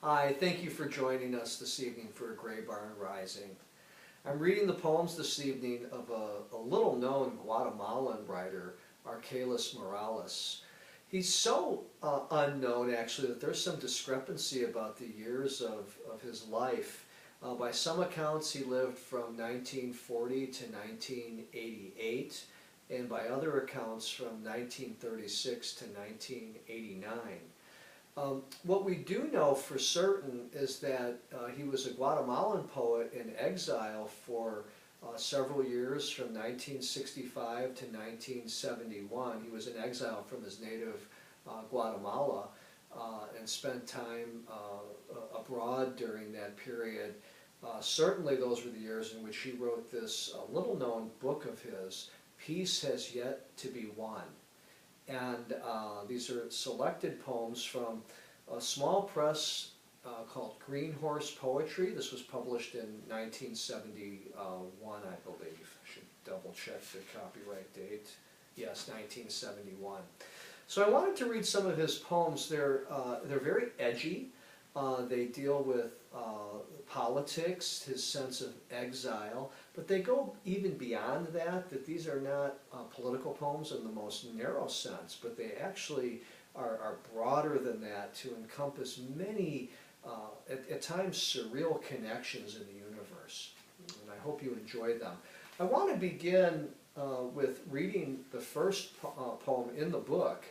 Hi, thank you for joining us this evening for A Gray Barn Rising. I'm reading the poems this evening of a little-known Guatemalan writer, Arqueles Morales. He's so unknown, actually, that there's some discrepancy about the years of his life. By some accounts, he lived from 1940 to 1988, and by other accounts, from 1936 to 1989. What we do know for certain is that he was a Guatemalan poet in exile for several years, from 1965 to 1971. He was in exile from his native Guatemala and spent time abroad during that period. Certainly those were the years in which he wrote this little-known book of his, Peace Has Yet to Be Won. And these are selected poems from a small press called Green Horse Poetry. This was published in 1971, I believe. I should double check the copyright date. Yes, 1971. So I wanted to read some of his poems. They're very edgy. They deal with politics, his sense of exile, but they go even beyond that, that these are not political poems in the most narrow sense, but they actually are broader than that to encompass many, at times, surreal connections in the universe. And I hope you enjoy them. I want to begin with reading the first poem in the book,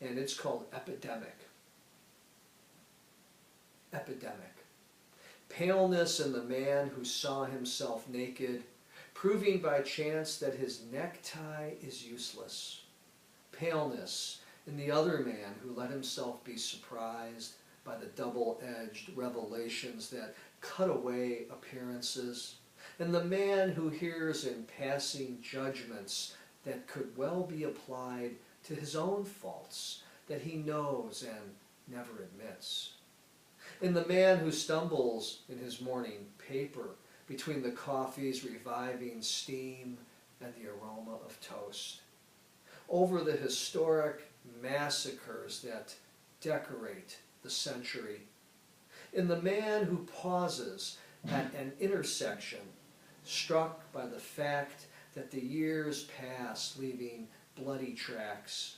and it's called Epidemic. Epidemic. Paleness in the man who saw himself naked, proving by chance that his necktie is useless. Paleness in the other man who let himself be surprised by the double-edged revelations that cut away appearances, and the man who hears in passing judgments that could well be applied to his own faults that he knows and never admits. In the man who stumbles in his morning paper between the coffee's reviving steam and the aroma of toast. Over the historic massacres that decorate the century. In the man who pauses at an intersection, struck by the fact that the years pass leaving bloody tracks.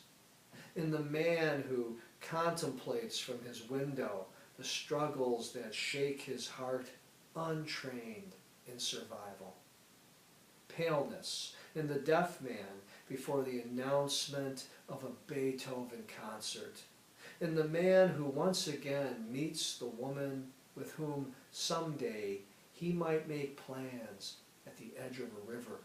In the man who contemplates from his window the struggles that shake his heart, untrained in survival. Paleness in the deaf man before the announcement of a Beethoven concert. In the man who once again meets the woman with whom someday he might make plans at the edge of a river.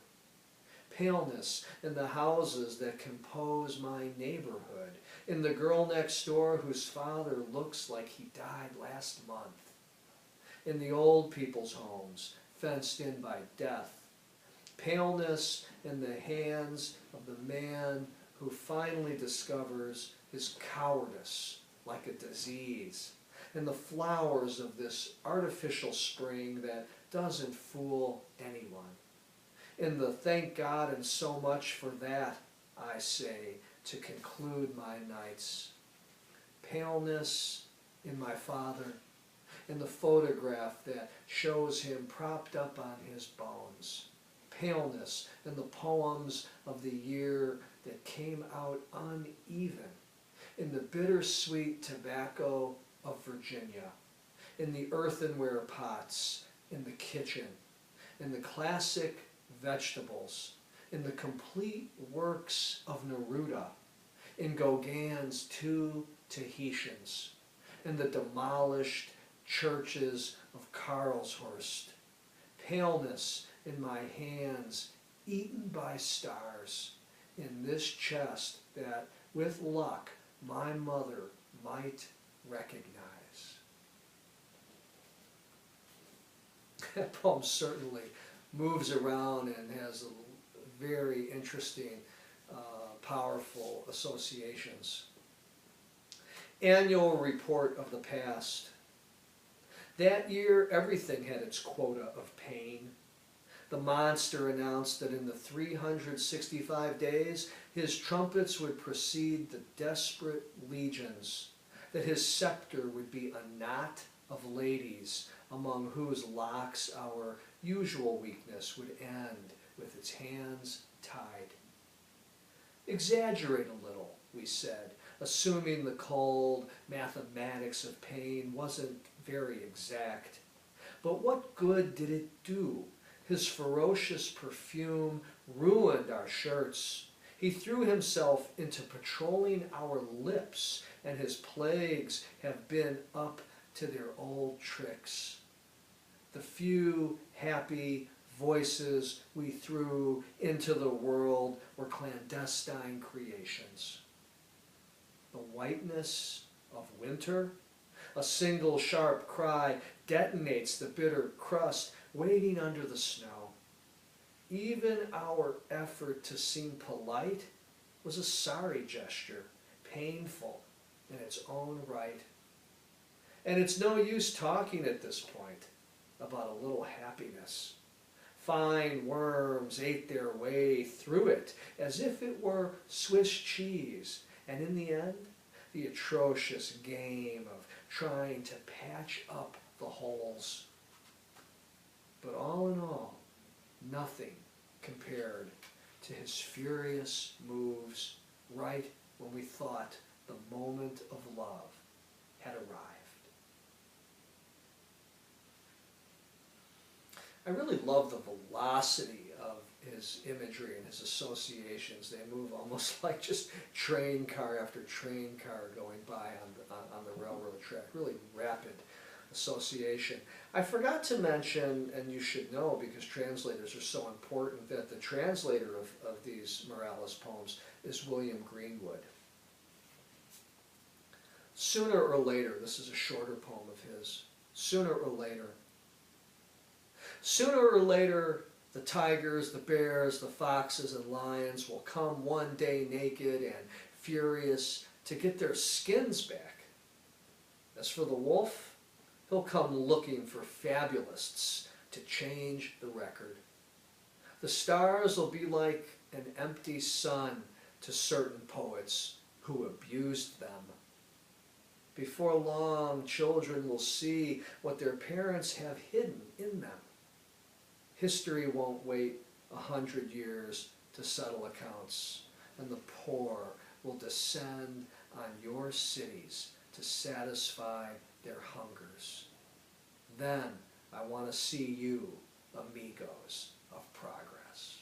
Paleness in the houses that compose my neighborhood, in the girl next door whose father looks like he died last month, in the old people's homes fenced in by death. Paleness in the hands of the man who finally discovers his cowardice like a disease, in the flowers of this artificial spring that doesn't fool anyone. In the thank God and so much for that, I say, to conclude my nights. Paleness in my father, in the photograph that shows him propped up on his bones. Paleness in the poems of the year that came out uneven, in the bittersweet tobacco of Virginia, in the earthenware pots in the kitchen, in the classic vegetables, in the complete works of Neruda, in Gauguin's Two Tahitians, in the demolished churches of Karlshorst. Paleness in my hands, eaten by stars, in this chest that, with luck, my mother might recognize. That poem certainly moves around and has very interesting, powerful associations. Annual report of the past. That year, everything had its quota of pain. The monster announced that in the 365 days, his trumpets would precede the desperate legions, that his scepter would be a knot of ladies among whose locks our usual weakness would end with its hands tied. Exaggerate a little, we said, assuming the cold mathematics of pain wasn't very exact. But what good did it do? His ferocious perfume ruined our shirts. He threw himself into patrolling our lips, and his plagues have been up to their old tricks. The few happy voices we threw into the world were clandestine creations. The whiteness of winter, a single sharp cry detonates the bitter crust waiting under the snow. Even our effort to seem polite was a sorry gesture, painful in its own right. And it's no use talking at this point about a little happiness. Fine worms ate their way through it as if it were Swiss cheese, and in the end, the atrocious game of trying to patch up the holes. But all in all, nothing compared to his furious moves right when we thought the moment of love had arrived. I really love the velocity of his imagery and his associations. They move almost like just train car after train car going by on the railroad track. Really rapid association. I forgot to mention, and you should know because translators are so important, that the translator of these Morales poems is William Greenwood. Sooner or later, this is a shorter poem of his, sooner or later, the tigers, the bears, the foxes, and lions will come one day naked and furious to get their skins back. As for the wolf, he'll come looking for fabulists to change the record. The stars will be like an empty sun to certain poets who abused them. Before long, children will see what their parents have hidden in them. History won't wait 100 years to settle accounts, and the poor will descend on your cities to satisfy their hungers. Then I want to see you, amigos of progress.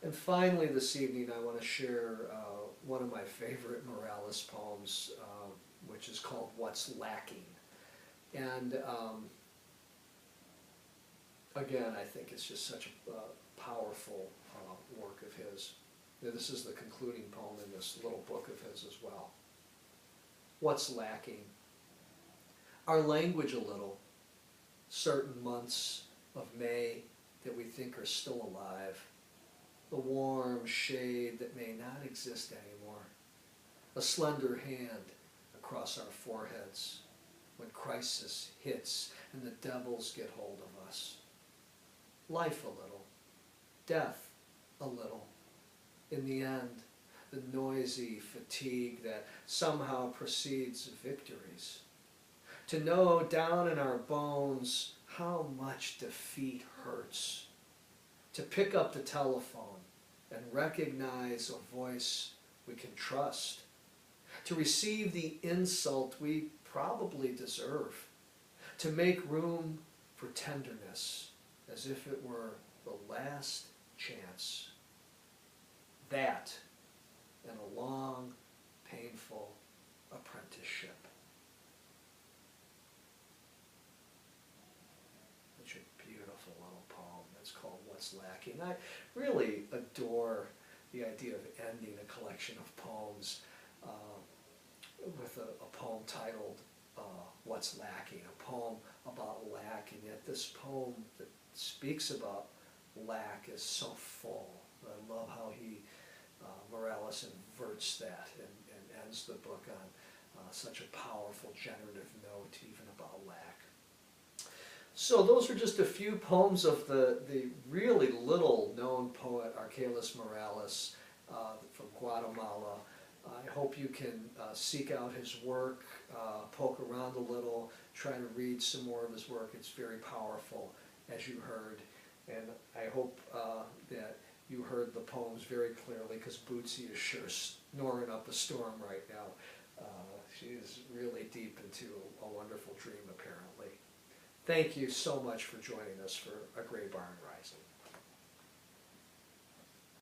And finally this evening I want to share one of my favorite Morales poems, which is called What's Lacking. And again, I think it's just such a powerful work of his. This is the concluding poem in this little book of his as well. What's lacking? Our language a little, certain months of May that we think are still alive, the warm shade that may not exist anymore, a slender hand across our foreheads when crisis hits and the devils get hold of us. Life a little, death a little. In the end, the noisy fatigue that somehow precedes victories. To know down in our bones how much defeat hurts. To pick up the telephone and recognize a voice we can trust. To receive the insult we probably deserve. To make room for tenderness as if it were the last chance. That and a long, painful apprenticeship. Such a beautiful little poem that's called What's Lacking. I really adore the idea of ending a collection of poems with a poem titled What's Lacking, a poem about lack, and yet this poem that speaks about lack is so full. I love how Morales inverts that and ends the book on such a powerful generative note even about lack. So those are just a few poems of the really little known poet Arqueles Morales. from Guatemala. I hope you can seek out his work, poke around a little, try to read some more of his work. It's very powerful, as you heard. And I hope that you heard the poems very clearly, because Bootsy is sure snoring up a storm right now. She is really deep into a wonderful dream, apparently. Thank you so much for joining us for A Gray Barn Rising.